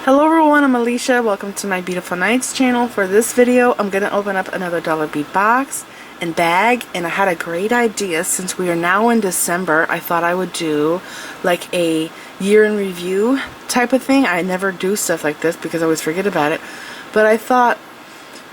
Hello everyone, I'm Alicia. Welcome to my Beadifulnights channel. For this video, I'm going to open up another dollar bead box and bag, and I had a great idea. Since we are now in December, I thought I would do like a year in review type of thing. I never do stuff like this because I always forget about it, but I thought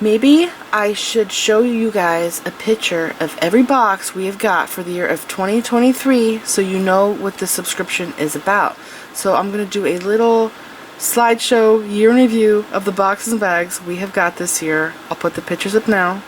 maybe I should show you guys a picture of every box we have got for the year of 2023 so you know what the subscription is about. So I'm going to do a little slideshow year in review of the boxes and bags we have got this year. I'll put the pictures up now.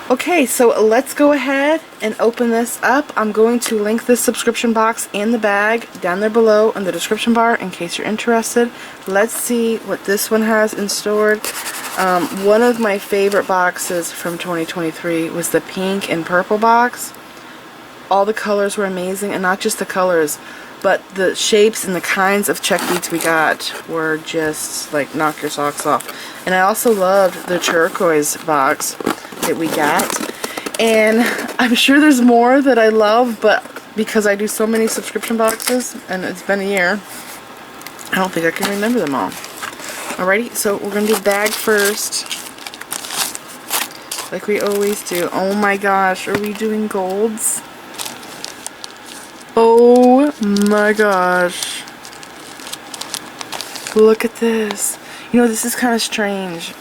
Okay, so let's go ahead and open this up. I'm going to link this subscription box and the bag down there below in the description bar in case you're interested. Let's see what this one has in store. One of my favorite boxes from 2023 was the pink and purple box. All the colors were amazing, and not just the colors, but the shapes and the kinds of check beads we got were just like knock your socks off. And I also loved the turquoise box that we got, and I'm sure there's more that I love, but because I do so many subscription boxes and it's been a year, I don't think I can remember them all. Alrighty, so we're gonna do bag first, like we always do. Oh my gosh, are we doing golds? Oh my gosh, look at this. You know, this is kind of strange.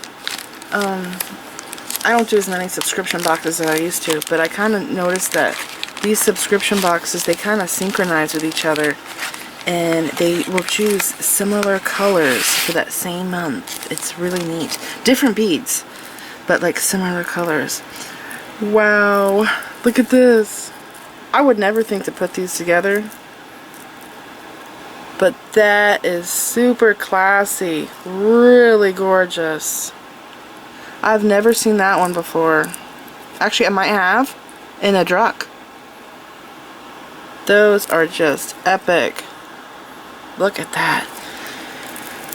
I don't do as many subscription boxes as I used to, but I kind of noticed that these subscription boxes, they kind of synchronize with each other, and they will choose similar colors for that same month. It's really neat. Different beads, but like similar colors. Wow, look at this. I would never think to put these together, but that is super classy. Really gorgeous. I've never seen that one before. Actually, I might have in a truck. Those are just epic. Look at that.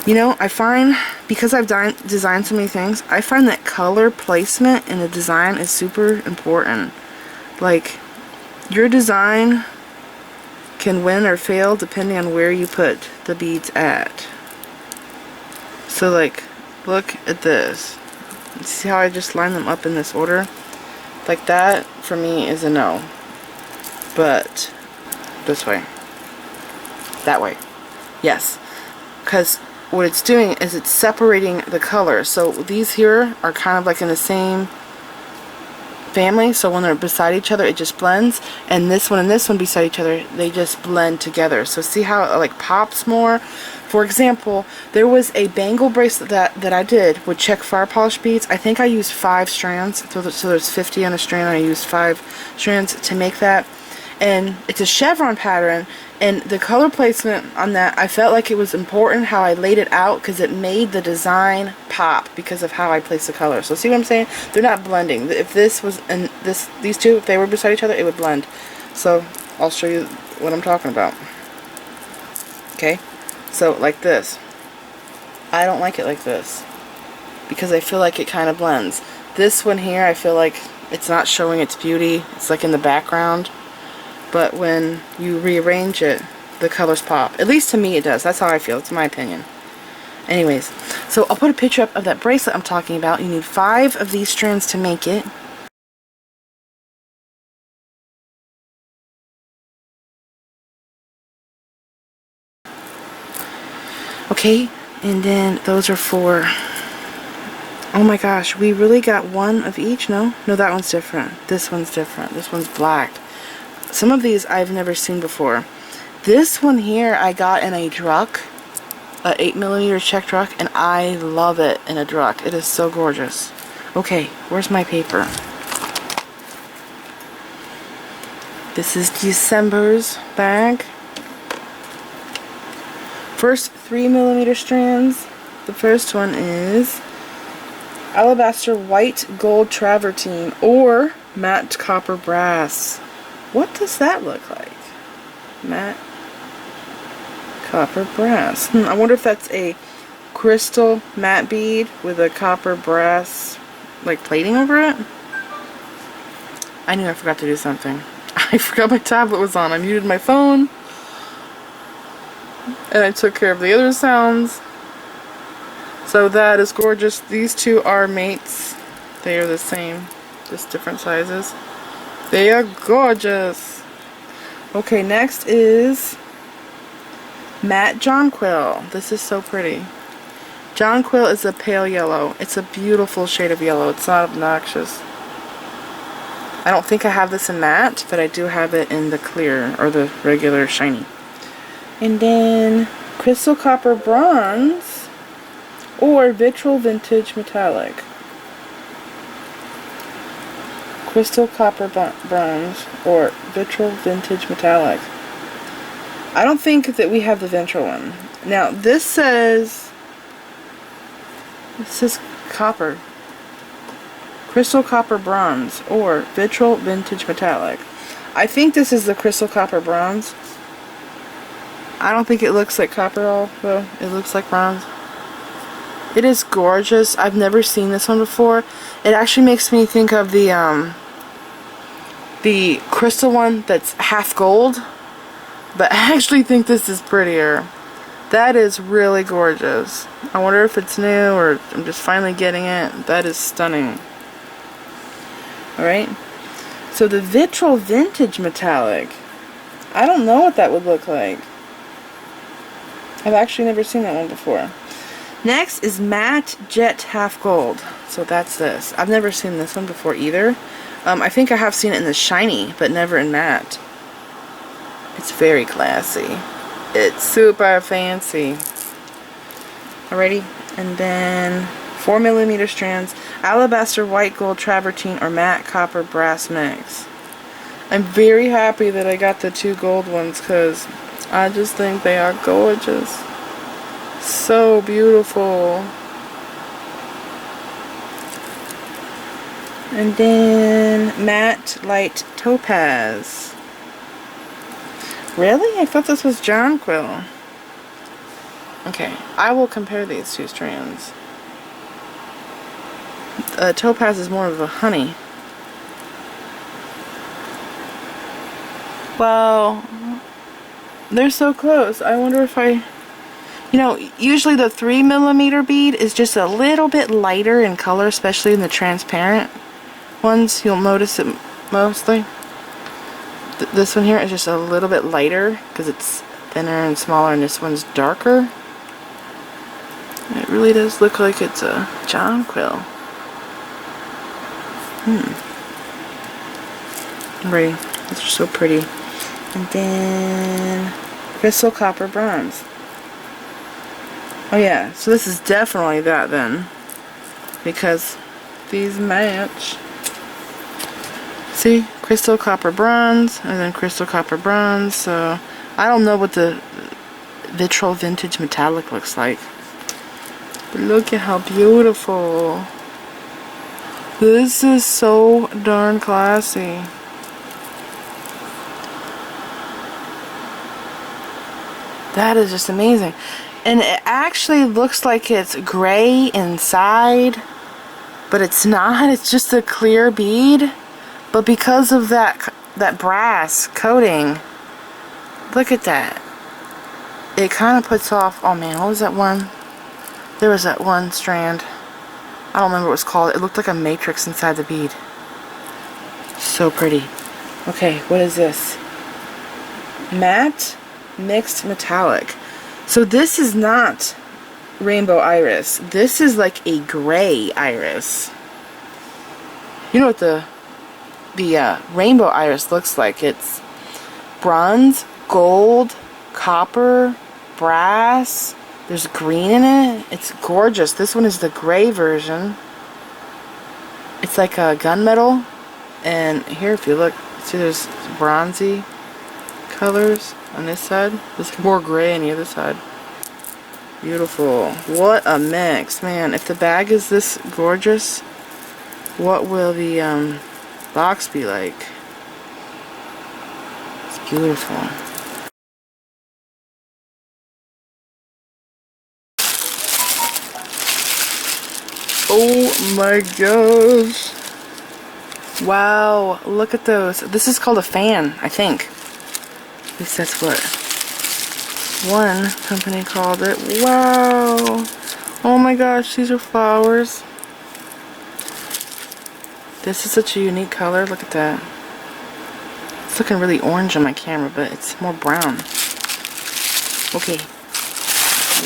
You know, I find, because I've designed so many things, I find that color placement in the design is super important. Like, your design can win or fail depending on where you put the beads at. So, like, look at this. See how I just line them up in this order? Like that, for me, is a no. But this way. That way. Yes. Because what it's doing is it's separating the colors. So these here are kind of like in the same family, so when they're beside each other it just blends, and this one and this one beside each other, they just blend together. So see how it like pops more? For example, there was a bangle bracelet that I did with check fire polish beads. I think I used 5 strands, so there's 50 on a strand, and I used 5 strands to make that. And it's a chevron pattern, and the color placement on that, I felt like it was important how I laid it out, because it made the design pop because of how I placed the color. So see what I'm saying? They're not blending. If this was in these two, if they were beside each other, it would blend. So I'll show you what I'm talking about. Okay, so like this. I don't like it like this because I feel like it kind of blends. This one here, I feel like it's not showing its beauty. It's like in the background. But when you rearrange it, the colors pop. At least to me it does. That's how I feel. It's my opinion. Anyways, so I'll put a picture up of that bracelet I'm talking about. You need 5 of these strands to make it. Okay, and then those are for... Oh my gosh, we really got one of each? No, that one's different. This one's different. This one's black. Some of these I've never seen before. This one here I got in a druck, a 8mm check druck, and I love it in a druck. It is so gorgeous. Okay, where's my paper? This is December's bag. First 3mm strands. The first one is alabaster white gold travertine or matte copper brass. What does that look like? Matte copper brass. I wonder if that's a crystal matte bead with a copper brass like plating over it. I knew I forgot to do something. I forgot my tablet was on. I muted my phone and I took care of the other sounds. So that is gorgeous. These two are mates. They are the same, just different sizes. They are gorgeous. Okay, next is matte jonquil. This is so pretty. Jonquil is a pale yellow. It's a beautiful shade of yellow. It's not obnoxious. I don't think I have this in matte, but I do have it in the clear or the regular shiny. And then crystal copper bronze or vitral vintage metallic. Crystal copper bronze or vitral vintage metallic. I don't think that we have the vitral one. Now this says copper. Crystal copper bronze or vitral vintage metallic. I think this is the crystal copper bronze. I don't think it looks like copper at all, though. It looks like bronze. It is gorgeous. I've never seen this one before. It actually makes me think of the crystal one that's half gold, but I actually think this is prettier. That is really gorgeous. I wonder if it's new or I'm just finally getting it. That is stunning. Alright, so the vitral vintage metallic. I don't know what that would look like. I've actually never seen that one before. Next is matte jet half gold. So that's this. I've never seen this one before either. I think I have seen it in the shiny, but never in matte. It's very classy. It's super fancy. Alrighty, and then 4mm strands, alabaster white gold travertine or matte copper brass mix. I'm very happy that I got the two gold ones because I just think they are gorgeous. So beautiful. And then matte light topaz. Really? I thought this was jonquil. Okay, I will compare these two strands. Topaz is more of a honey. Well, they're so close. I wonder if I... You know, usually the 3mm bead is just a little bit lighter in color, especially in the transparent ones. You'll notice it mostly. This one here is just a little bit lighter because it's thinner and smaller, and this one's darker. It really does look like it's a jonquil. Ready. These are so pretty. And then crystal copper bronze. Oh yeah, so this is definitely that then, because these match. See, crystal copper bronze and then crystal copper bronze. So I don't know what the vitral vintage metallic looks like, but look at how beautiful. This is so darn classy. That is just amazing. And it actually looks like it's gray inside, but it's not. It's just a clear bead. But because of that brass coating, look at that. It kind of puts off, oh man, what was that one? There was that one strand. I don't remember what it was called. It looked like a matrix inside the bead. So pretty. Okay, what is this? Matte mixed metallic. So this is not rainbow iris. This is like a gray iris. You know what the rainbow iris looks like? It's bronze, gold, copper, brass. There's green in it. It's gorgeous. This one is the gray version. It's like a gunmetal. And here, if you look, see there's bronzy colors on this side. There's more gray on the other side. Beautiful. What a mix, man. If the bag is this gorgeous, what will the box be like? It's beautiful. Oh my gosh. Wow, look at those. This is called a fan, I think. At least that's what one company called it. Wow. Oh my gosh, these are flowers. This is such a unique color. Look at that. It's looking really orange on my camera, but it's more brown. Okay.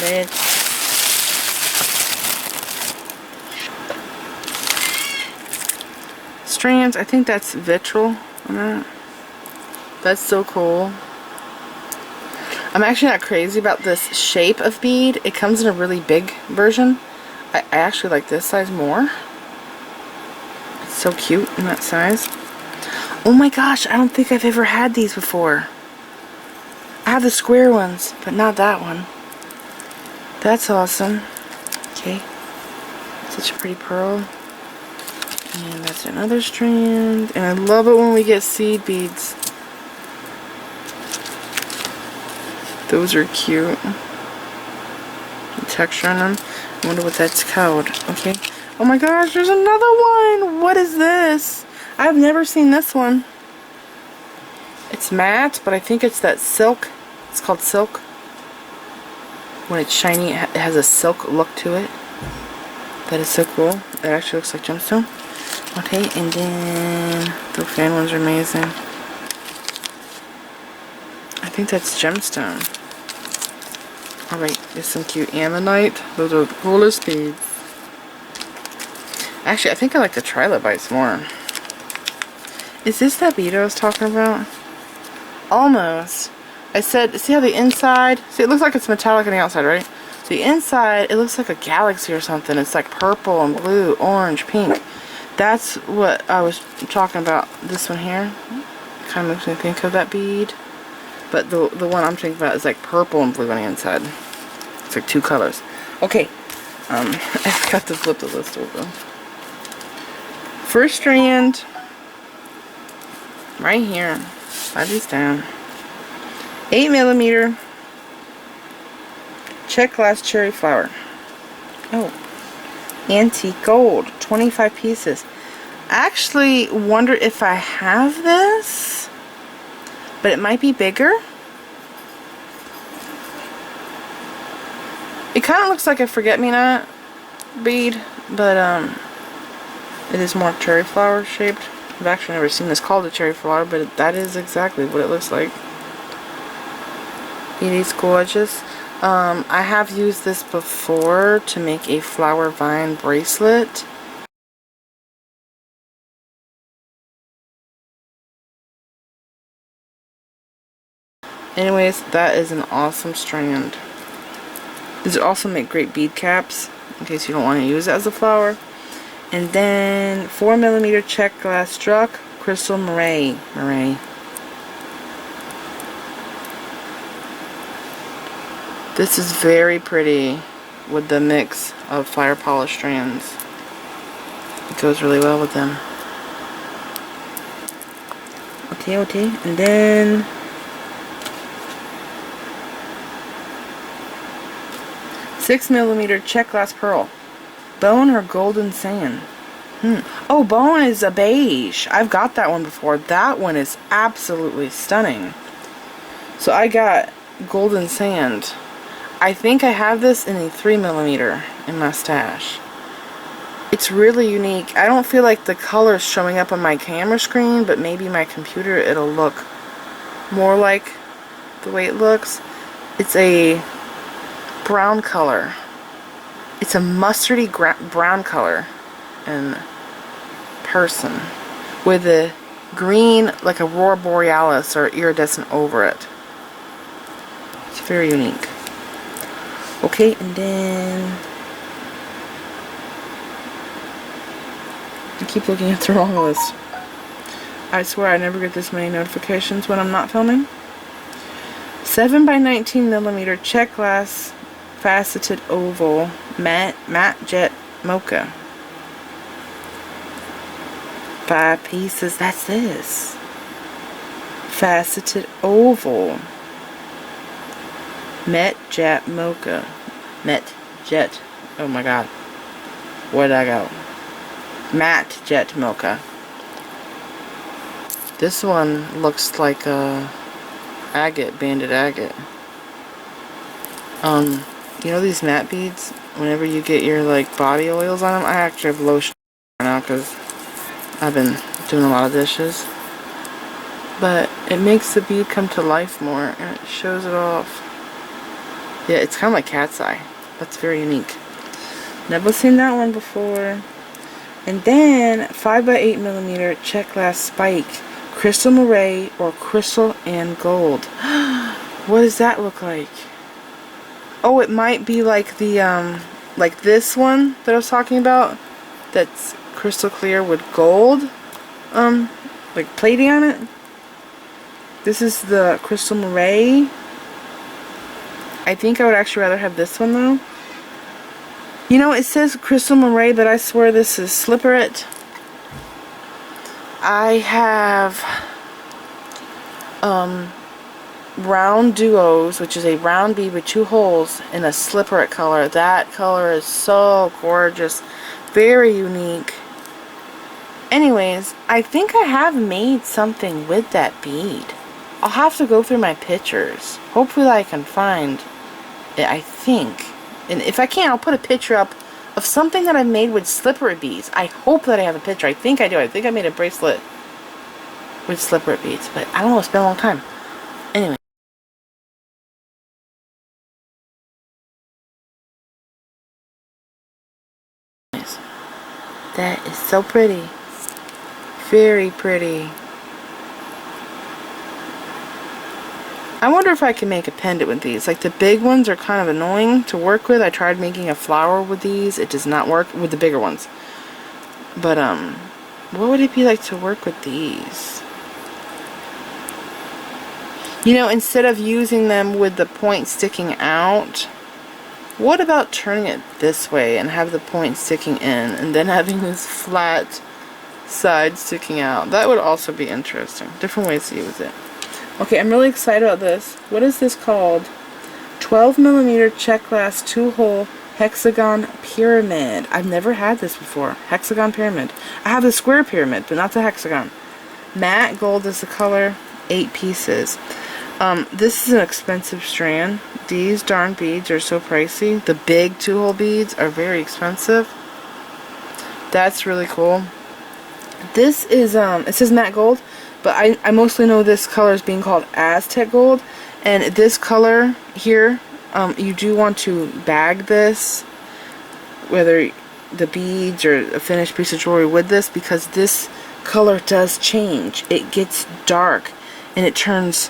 Let's... Strands, I think that's vitriol on that. That's so cool. I'm actually not crazy about this shape of bead. It comes in a really big version. I actually like this size more. It's so cute in that size. Oh my gosh, I don't think I've ever had these before. I have the square ones, but not that one. That's awesome. Okay. Such a pretty pearl. And that's another strand. And I love it when we get seed beads. Those are cute. The texture on them. I wonder what that's called. Okay. Oh my gosh, there's another one! What is this? I've never seen this one. It's matte, but I think it's that silk. It's called silk. When it's shiny, it has a silk look to it. That is so cool. It actually looks like gemstone. Okay, and then the fan ones are amazing. I think that's gemstone. Alright, there's some cute ammonite. Those are the coolest beads. Actually, I think I like the trilobites more. Is this that bead I was talking about? Almost. I said, see how the inside, see it looks like it's metallic on the outside, right? The inside, it looks like a galaxy or something. It's like purple and blue, orange, pink. That's what I was talking about. This one here kind of makes me think of that bead. But the one I'm thinking about is like purple and blue on the inside. It's like two colors. Okay. I forgot to flip the list over. First strand. Right here. Slide these down. 8mm. Check glass cherry flower. Oh. Antique gold. 25 pieces. I actually wonder if I have this. But it might be bigger. It kind of looks like a forget-me-not bead, but it is more cherry flower shaped. I've actually never seen this called a cherry flower, but that is exactly what it looks like. It is gorgeous. I have used this before to make a flower vine bracelet. Anyways, that is an awesome strand. These also make great bead caps in case you don't want to use it as a flower. And then 4mm check glass struck crystal moray. This is very pretty with the mix of fire polish strands. It goes really well with them. Okay, and then 6mm check glass pearl. Bone or golden sand? Oh, bone is a beige. I've got that one before. That one is absolutely stunning. So I got golden sand. I think I have this in a 3mm in my stash. It's really unique. I don't feel like the color is showing up on my camera screen, but maybe my computer it'll look more like the way it looks. It's a brown color. It's a mustardy brown color in person with a green, like Aurora Borealis or iridescent over it. It's very unique. Okay, and then I keep looking at the wrong list. I swear I never get this many notifications when I'm not filming. 7 by 19 millimeter check glass faceted oval matte jet mocha. 5 pieces. That's this. Faceted oval matte jet mocha. Matte jet. Oh my god. Where'd I go? Matte jet mocha. This one looks like a agate, banded agate. You know these matte beads? Whenever you get your like body oils on them, I actually have lotion right now because I've been doing a lot of dishes. But it makes the bead come to life more and it shows it off. Yeah, it's kind of like cat's eye. That's very unique. Never seen that one before. And then 5 by 8 millimeter check glass spike, crystal moire or crystal and gold. What does that look like? Oh, it might be like the like this one that I was talking about. That's crystal clear with gold, like plating on it. This is the crystal moire. I think I would actually rather have this one though. You know, it says crystal moire, but I swear this is slipperet. I have round duos, which is a round bead with 2 holes in a slipperet color. That color is so gorgeous, very unique. Anyways, I think I have made something with that bead. I'll have to go through my pictures. Hopefully I can find it, I think. And if I can't, I'll put a picture up of something that I made with slipperet beads. I hope that I have a picture. I think I do. I think I made a bracelet with slipperet beads. But I don't know. It's been a long time. Anyway. That is so pretty. Very pretty. I wonder if I can make a pendant with these. Like the big ones are kind of annoying to work with. I tried making a flower with these. It does not work with the bigger ones. But what would it be like to work with these? You know, instead of using them with the point sticking out, what about turning it this way and have the point sticking in and then having this flat side sticking out? That would also be interesting. Different ways to use it. Okay, I'm really excited about this. What is this called? 12 millimeter check glass 2-hole hexagon pyramid. I've never had this before. Hexagon pyramid. I have the square pyramid, but not the hexagon. Matte gold is the color. 8 pieces. This is an expensive strand. These darn beads are so pricey. The big 2-hole beads are very expensive. That's really cool. This is, it says matte gold. But I mostly know this color is being called Aztec Gold. And this color here, you do want to bag this, whether the beads or a finished piece of jewelry with this, because this color does change. It gets dark and it turns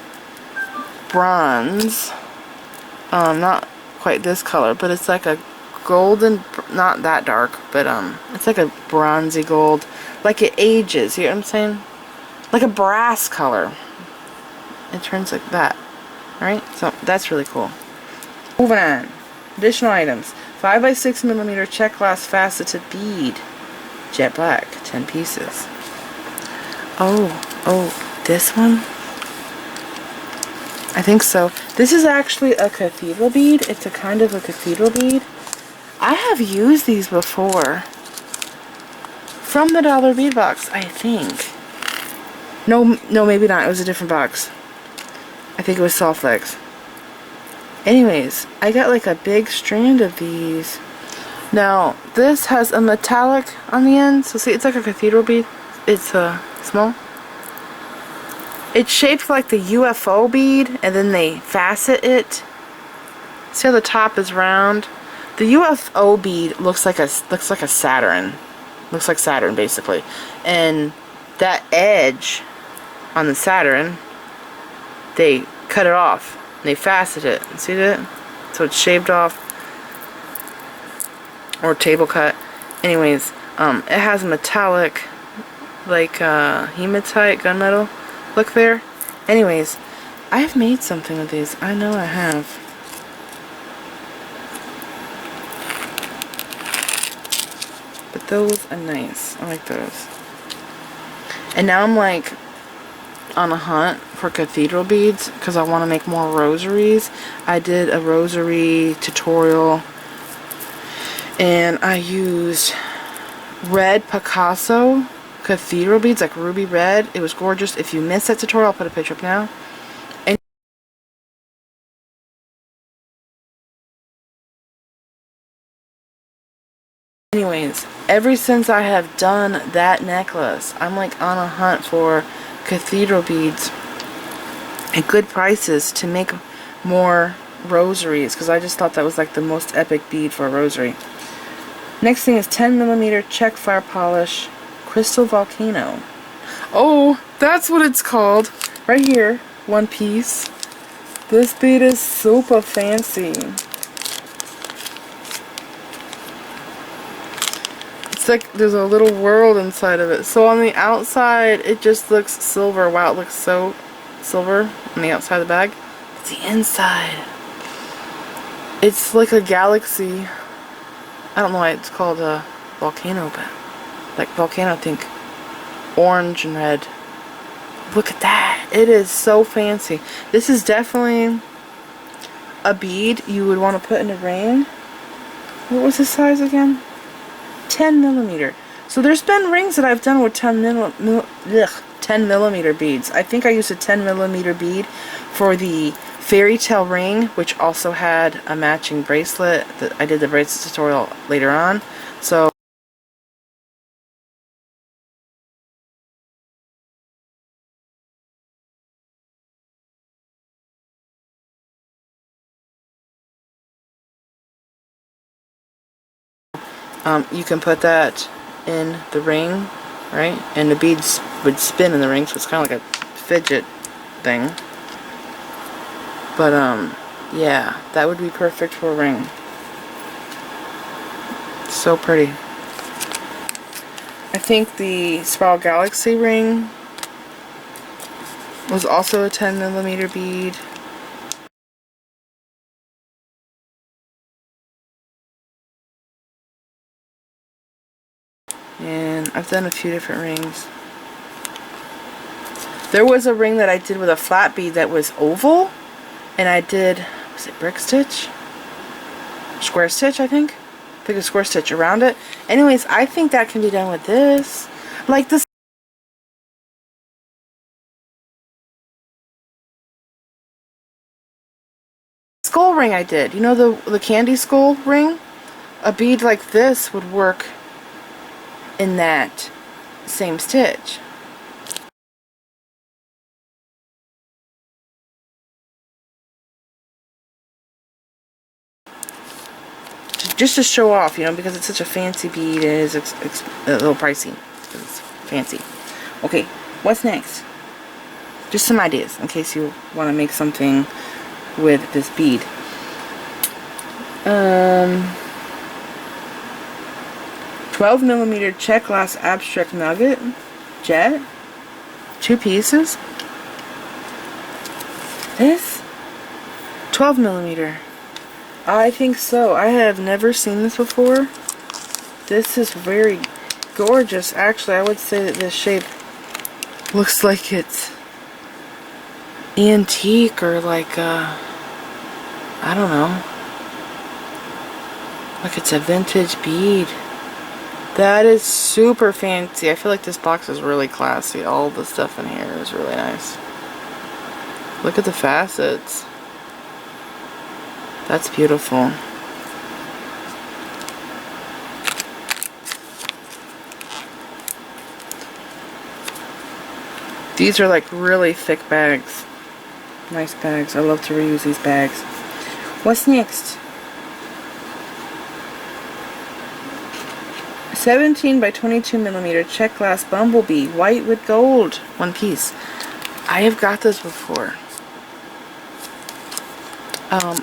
bronze. Not quite this color, but it's like a golden, not that dark, but it's like a bronzy gold. Like it ages, you know what I'm saying? Like a brass color. It turns like that. Alright, so that's really cool. Moving on. Additional items. 5 by 6 millimeter check glass faceted bead. Jet black. 10 pieces. Oh, this one? I think so. This is actually a cathedral bead. It's a kind of a cathedral bead. I have used these before. From the dollar bead box, I think. No, maybe not. It was a different box. I think it was Soft Legs. Anyways, I got like a big strand of these. Now, this has a metallic on the end. So see, it's like a cathedral bead. It's small. It's shaped like the UFO bead, and then they facet it. See how the top is round? The UFO bead looks like a Saturn. Looks like Saturn basically. And that edge on the Saturn, they cut it off. They faceted it. See that? So it's shaved off. Or table cut. Anyways, it has metallic, like hematite gunmetal look there. Anyways, I've made something with these. I know I have. But those are nice. I like those. And now I'm like on a hunt for cathedral beads because I want to make more rosaries. I did a rosary tutorial and I used red Picasso cathedral beads, like ruby red. It was gorgeous. If you missed that tutorial, I'll put a picture up now. And anyways, ever since I have done that necklace, I'm like on a hunt for cathedral beads at good prices to make more rosaries because I just thought that was like the most epic bead for a rosary. Next thing is 10mm check fire polish crystal volcano. Oh, that's what it's called. Right here, one piece. This bead is super fancy. It's like there's a little world inside of it. So on the outside, it just looks silver. Wow, it looks so silver on the outside of the bag. But the inside, it's like a galaxy. I don't know why it's called a volcano, but like volcano, I think orange and red. Look at that. It is so fancy. This is definitely a bead you would want to put in a ring. What was the size again? 10mm. So there's been rings that I've done with 10mm beads. I think I used a 10mm bead for the fairy tale ring, which also had a matching bracelet. I did the bracelet tutorial later on. So you can put that in the ring, right? And the beads would spin in the ring, so it's kind of like a fidget thing. But yeah, that would be perfect for a ring. So pretty. I think the Spiral Galaxy ring was also a 10mm bead. And I've done a few different rings. There was a ring that I did with a flat bead that was oval. And I did, was it brick stitch? Square stitch, I think. I think a square stitch around it. Anyways, I think that can be done with this. Like this skull ring I did. You know the candy skull ring? A bead like this would work in that same stitch. Just to show off, you know, because it's such a fancy bead, it is a little pricey. It's fancy. Okay, what's next? Just some ideas in case you want to make something with this bead. 12mm check glass abstract nugget jet. 2 pieces. This 12mm. I think so. I have never seen this before. This is very gorgeous. Actually, I would say that this shape looks like it's antique or like I don't know. Like it's a vintage bead. That is super fancy. I feel like this box is really classy. All the stuff in here is really nice. Look at the facets. That's beautiful. These are like really thick bags. Nice bags. I love to reuse these bags. What's next? 17 by 22 millimeter check glass Bumblebee, white with gold, one piece. I have got this before.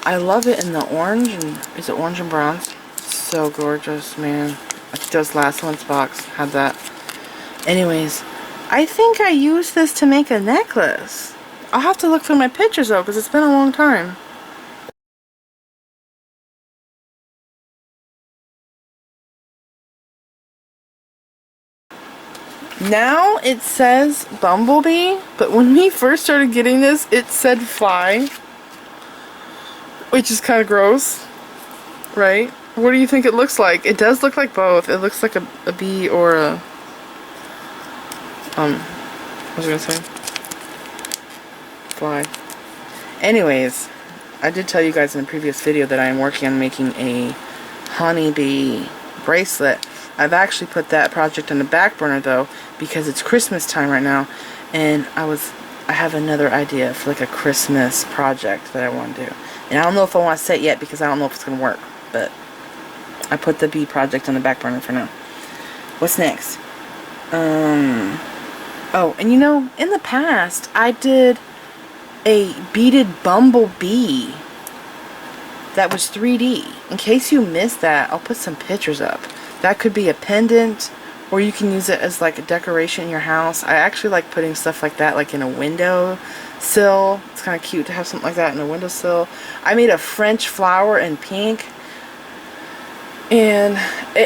I love it in the orange, and is it orange and bronze? So gorgeous, man. I think that was last month's box, had that. Anyways, I think I used this to make a necklace. I'll have to look through my pictures though, because it's been a long time. Now it says Bumblebee, but when we first started getting this, it said fly. Which is kind of gross, right? What do you think it looks like? It does look like both. It looks like a bee or a, what was I gonna say? Fly. Anyways, I did tell you guys in a previous video that I am working on making a honeybee bracelet. I've actually put that project on the back burner though, because it's Christmas time right now, and I have another idea for like a Christmas project that I want to do. And I don't know if I want to say it yet because I don't know if it's going to work. But I put the bee project on the back burner for now. What's next? Oh, and you know, in the past, I did a beaded Bumblebee that was 3D. In case you missed that, I'll put some pictures up. That could be a pendant, or you can use it as like a decoration in your house. I actually like putting stuff like that like in a window sill. It's kind of cute to have something like that in a windowsill. I made a French flower in pink, and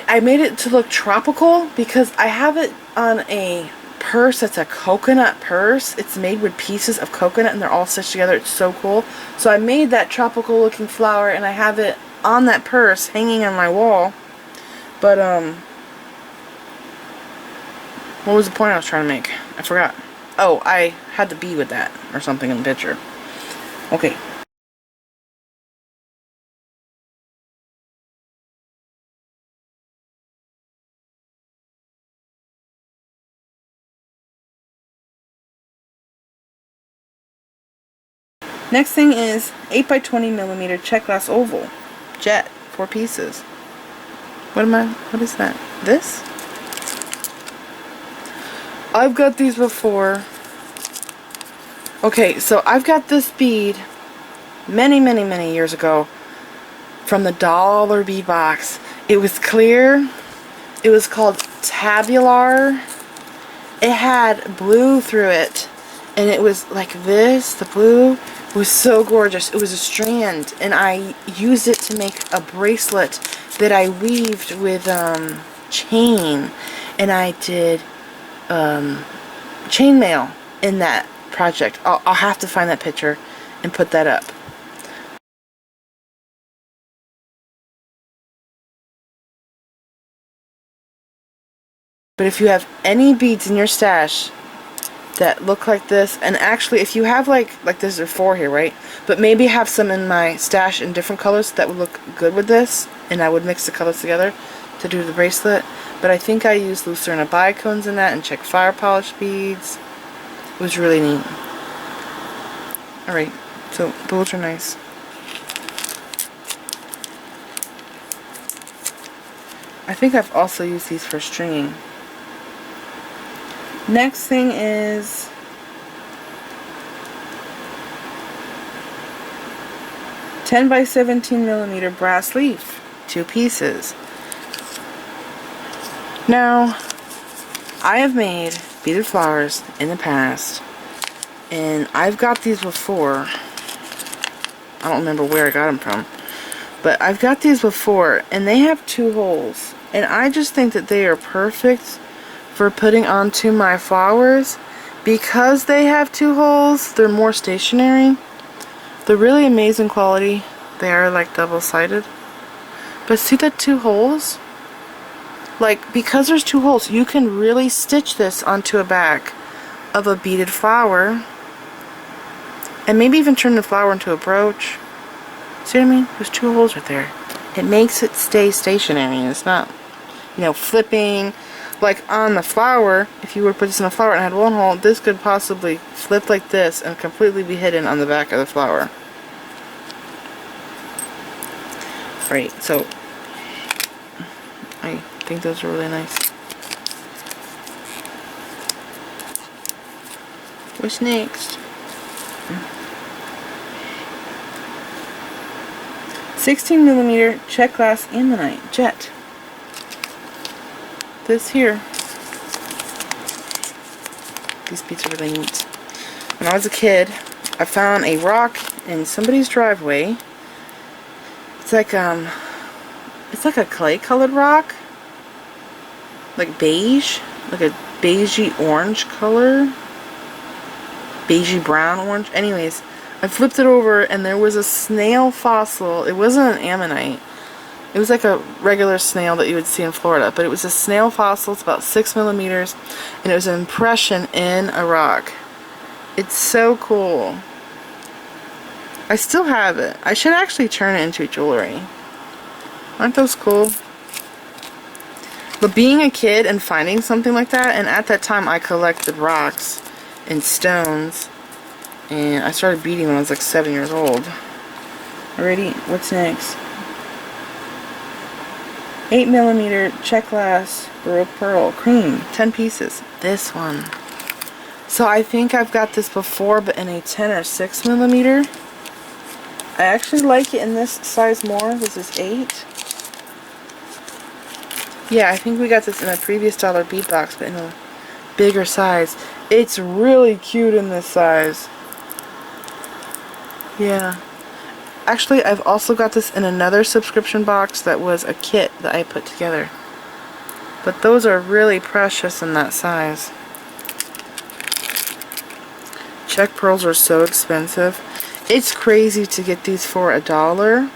I made it to look tropical because I have it on a purse that's a coconut purse. It's made with pieces of coconut and they're all stitched together. It's so cool. So I made that tropical looking flower and I have it on that purse hanging on my wall. But what was the point I was trying to make? I forgot. Oh, I had the bee with that or something in the picture. Okay. Next thing is 8 by 20 millimeter check glass oval. Jet. 4 pieces. What is that? This? I've got these before. Okay, so I've got this bead many years ago from the dollar bead box. It was clear. It was called Tabular. It had blue through it. And it was like this, the blue. It was so gorgeous. It was a strand. And I used it to make a bracelet that I weaved with chain. And I did chainmail in that project. I'll have to find that picture and put that up. But if you have any beads in your stash that look like this, and actually if you have like there's 4 here, right? But maybe have some in my stash in different colors that would look good with this, and I would mix the colors together to do the bracelet. But I think I used Lucerna bicones in that and check fire polish beads. It was really neat. Alright, so those are nice. I think I've also used these for stringing. Next thing is $10 by 17 millimeter brass leaf, 2 pieces. Now, I have made beaded flowers in the past, and I've got these before. I don't remember where I got them from, but I've got these before, and they have 2 holes, and I just think that they are perfect for putting onto my flowers. Because they have 2 holes, they're more stationary. They're really amazing quality. They are like double-sided. But see the 2 holes? Like, because there's 2 holes, you can really stitch this onto a back of a beaded flower. And maybe even turn the flower into a brooch. See what I mean? There's 2 holes right there. It makes it stay stationary. It's not, you know, flipping. Like on the flower, if you were to put this in a flower and had 1 hole, this could possibly flip like this and completely be hidden on the back of the flower. Right, so I I think those are really nice. What's next? 16mm check glass Ammonite jet. This here. These beads are really neat. When I was a kid, I found a rock in somebody's driveway. It's like a clay colored rock. Like beige. Like a beigey orange color. Beigey brown orange. Anyways, I flipped it over and there was a snail fossil. It wasn't an ammonite. It was like a regular snail that you would see in Florida, but it was a snail fossil. It's about 6mm, and it was an impression in a rock. It's so cool. I still have it. I should actually turn it into jewelry. Aren't those cool? But being a kid and finding something like that, and at that time I collected rocks and stones, and I started beading when I was like 7 years old. Alrighty, what's next? 8mm check glass Baroque pearl cream, 10 pieces. This one. So I think I've got this before, but in a 10 or 6mm. I actually like it in this size more. This is 8. Yeah, I think we got this in a previous dollar bead box, but in a bigger size. It's really cute in this size. Yeah. Actually, I've also got this in another subscription box that was a kit that I put together. But those are really precious in that size. Check pearls are so expensive. It's crazy to get these for $1.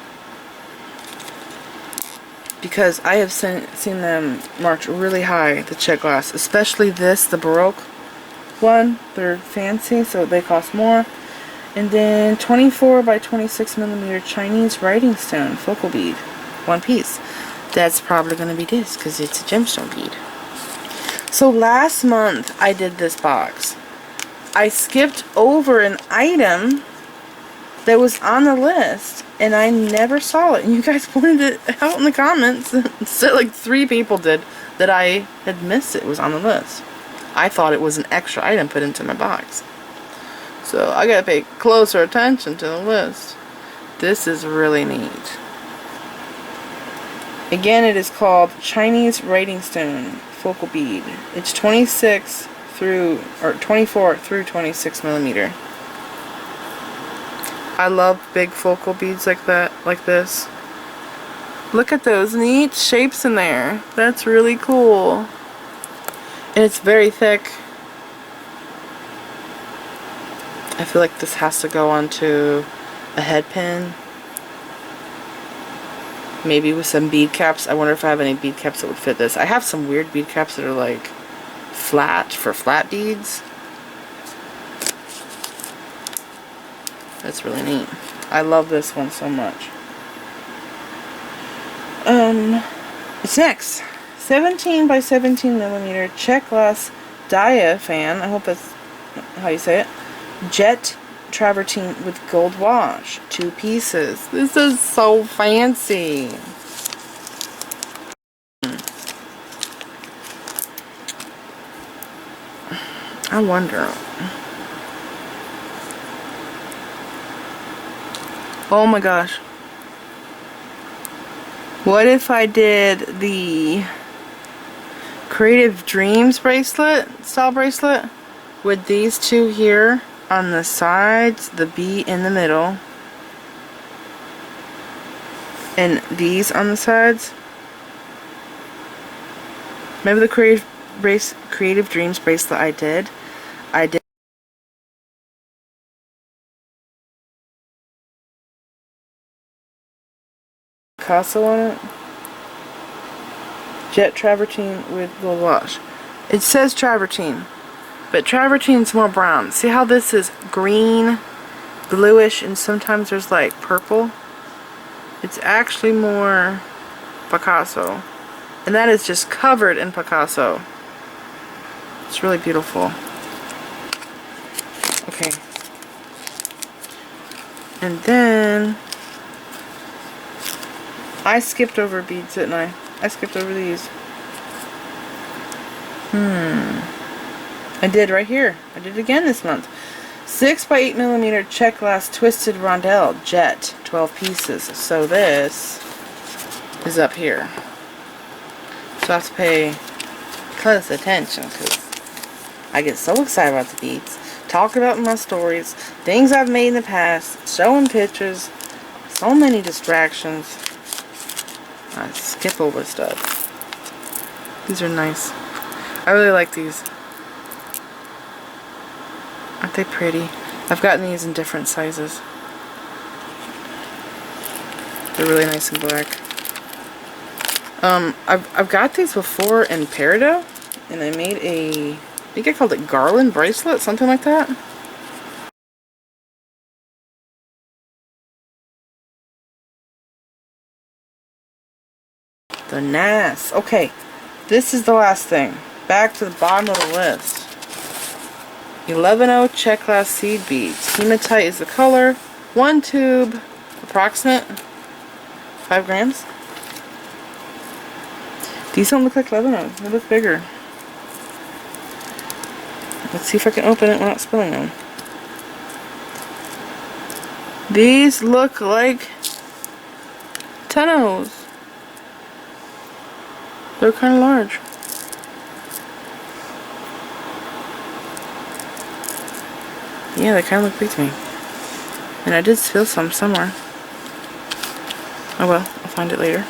Because I have seen them marked really high, the check glass. Especially this, the Baroque one. They're fancy, so they cost more. And then 24 by 26mm Chinese writing stone focal bead. 1 piece. That's probably going to be this because it's a gemstone bead. So last month I did this box. I skipped over an item that was on the list and I never saw it. And you guys pointed it out in the comments. So like 3 people did that I had missed it. It was on the list. I thought it was an extra item put into my box. So I gotta pay closer attention to the list. This is really neat. Again, it is called Chinese Writing Stone Focal Bead. It's 24 through 26mm. I love big focal beads like that, like this. Look at those neat shapes in there. That's really cool. And it's very thick. I feel like this has to go onto a head pin. Maybe with some bead caps. I wonder if I have any bead caps that would fit this. I have some weird bead caps that are like flat, for flat beads. That's really neat. I love this one so much. It's next. 17 by 17mm check glass diaphan. I hope that's how you say it. Jet travertine with gold wash. 2 pieces. This is so fancy. I wonder. Oh my gosh. What if I did the Creative Dreams bracelet, style bracelet, with these 2 here on the sides, the B in the middle, and these on the sides? Remember the Creative Dreams bracelet I did Picasso on it. Jet travertine with gold wash. It says travertine, but travertine's more brown. See how this is green, bluish, and sometimes there's like purple? It's actually more Picasso. And that is just covered in Picasso. It's really beautiful. Okay. And then I skipped over beads, didn't I? I skipped over these. I did right here. I did it again this month. 6 by 8 millimeter check glass twisted rondelle jet, 12 pieces. So this is up here. So I have to pay close attention because I get so excited about the beads. Talk about my stories, things I've made in the past, showing pictures, so many distractions. I skip over stuff. These are nice. I really like these. Aren't they pretty? I've gotten these in different sizes. They're really nice and black. I've got these before in peridot, and I made a, I think I called it garland bracelet, something like that. They're nice. Okay, this is the last thing. Back to the bottom of the list. 11-0 check glass seed beads. Hematite is the color. 1 tube, approximate 5 grams. These don't look like 11-0. They look bigger. Let's see if I can open it without spilling them. These look like 10-0s. They're kind of large. Yeah, they kind of look big to me. And I did spill some somewhere. Oh well, I'll find it later.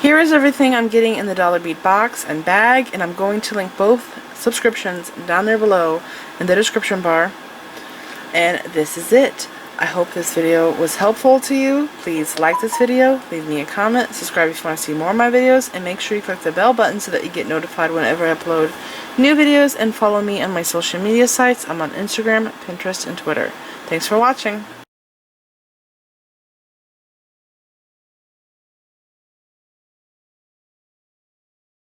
Here is everything I'm getting in the dollar bead box and bag, and I'm going to link both subscriptions down there below in the description bar. And this is it. I hope this video was helpful to you. Please like this video, leave me a comment, subscribe if you want to see more of my videos, and make sure you click the bell button so that you get notified whenever I upload new videos, and follow me on my social media sites. I'm on Instagram, Pinterest, and Twitter. Thanks for watching.